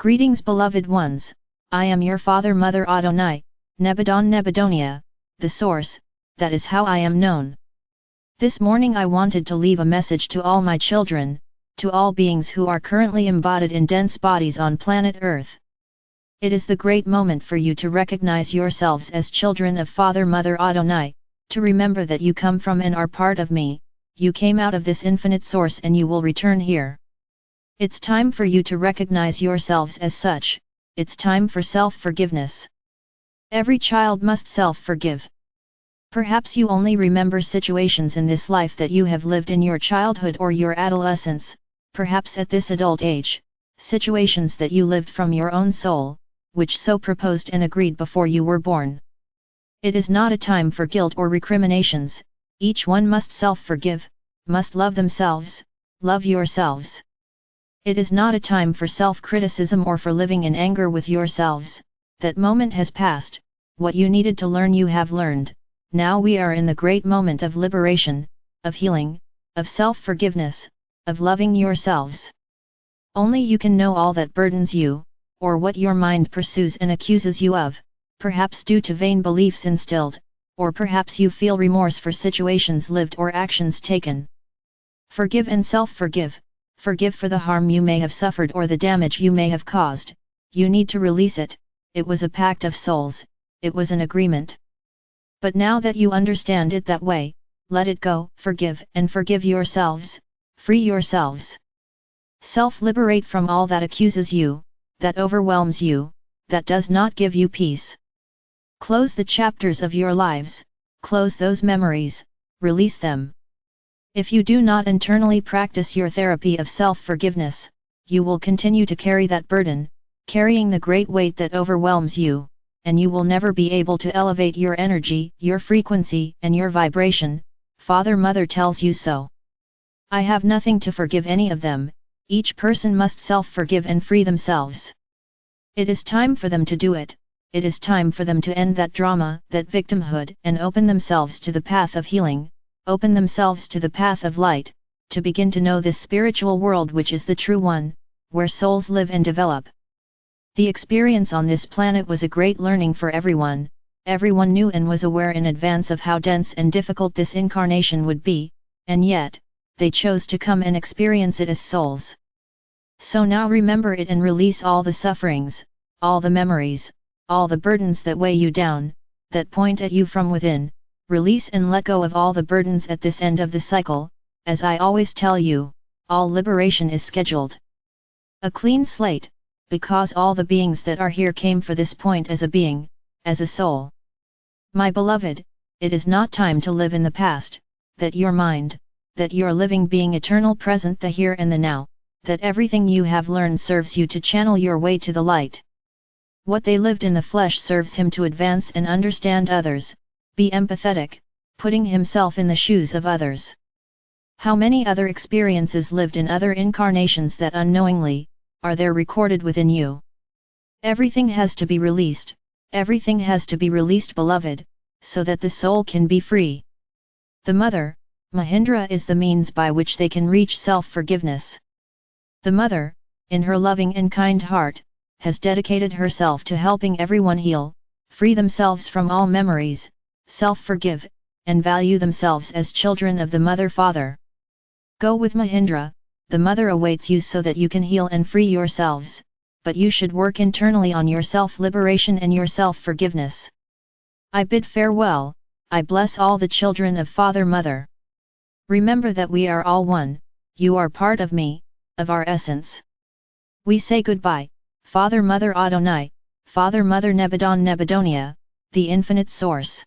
Greetings beloved ones, I am your Father Mother Adonai, NEBADON NEBADONIA, the source, that is how I am known. This morning I wanted to leave a message to all my children, to all beings who are currently embodied in dense bodies on planet Earth. It is the great moment for you to recognize yourselves as children of Father Mother Adonai, to remember that you come from and are part of me, you came out of this infinite source and you will return here. It's time for you to recognize yourselves as such, it's time for self-forgiveness. Every child must self-forgive. Perhaps you only remember situations in this life that you have lived in your childhood or your adolescence, perhaps at this adult age, situations that you lived from your own soul, which so proposed and agreed before you were born. It is not a time for guilt or recriminations, each one must self-forgive, must love themselves, love yourselves. It is not a time for self-criticism or for living in anger with yourselves, that moment has passed, what you needed to learn you have learned, now we are in the great moment of liberation, of healing, of self-forgiveness, of loving yourselves. Only you can know all that burdens you, or what your mind pursues and accuses you of, perhaps due to vain beliefs instilled, or perhaps you feel remorse for situations lived or actions taken. Forgive and self-forgive. Forgive for the harm you may have suffered or the damage you may have caused, you need to release it, it was a pact of souls, it was an agreement. But now that you understand it that way, let it go, forgive and forgive yourselves, free yourselves. Self-liberate from all that accuses you, that overwhelms you, that does not give you peace. Close the chapters of your lives, close those memories, release them. If you do not internally practice your therapy of self-forgiveness, you will continue to carry that burden, carrying the great weight that overwhelms you, and you will never be able to elevate your energy, your frequency, and your vibration. Father Mother tells you so. I have nothing to forgive any of them, each person must self-forgive and free themselves. It is time for them to do it, it is time for them to end that drama, that victimhood, and open themselves to the path of healing. Open themselves to the path of light, to begin to know this spiritual world which is the true one, where souls live and develop. The experience on this planet was a great learning for everyone, everyone knew and was aware in advance of how dense and difficult this incarnation would be, and yet, they chose to come and experience it as souls. So now remember it and release all the sufferings, all the memories, all the burdens that weigh you down, that point at you from within. Release and let go of all the burdens at this end of the cycle, as I always tell you, all liberation is scheduled. A clean slate, because all the beings that are here came for this point as a being, as a soul. My beloved, it is not time to live in the past, that your mind, that your living being eternal present the here and the now, that everything you have learned serves you to channel your way to the light. What they lived in the flesh serves him to advance and understand others. Be empathetic, putting himself in the shoes of others. How many other experiences lived in other incarnations that unknowingly, are there recorded within you? Everything has to be released, everything has to be released beloved, so that the soul can be free. The Mother, Mahindra is the means by which they can reach self-forgiveness. The Mother, in her loving and kind heart, has dedicated herself to helping everyone heal, free themselves from all memories, self-forgive, and value themselves as children of the Mother Father. Go with Mahindra, the Mother awaits you so that you can heal and free yourselves, but you should work internally on your self-liberation and your self-forgiveness. I bid farewell, I bless all the children of Father Mother. Remember that we are all one, you are part of me, of our essence. We say goodbye, Father Mother Adonai, Father Mother NEBADON NEBADONIA, the infinite source.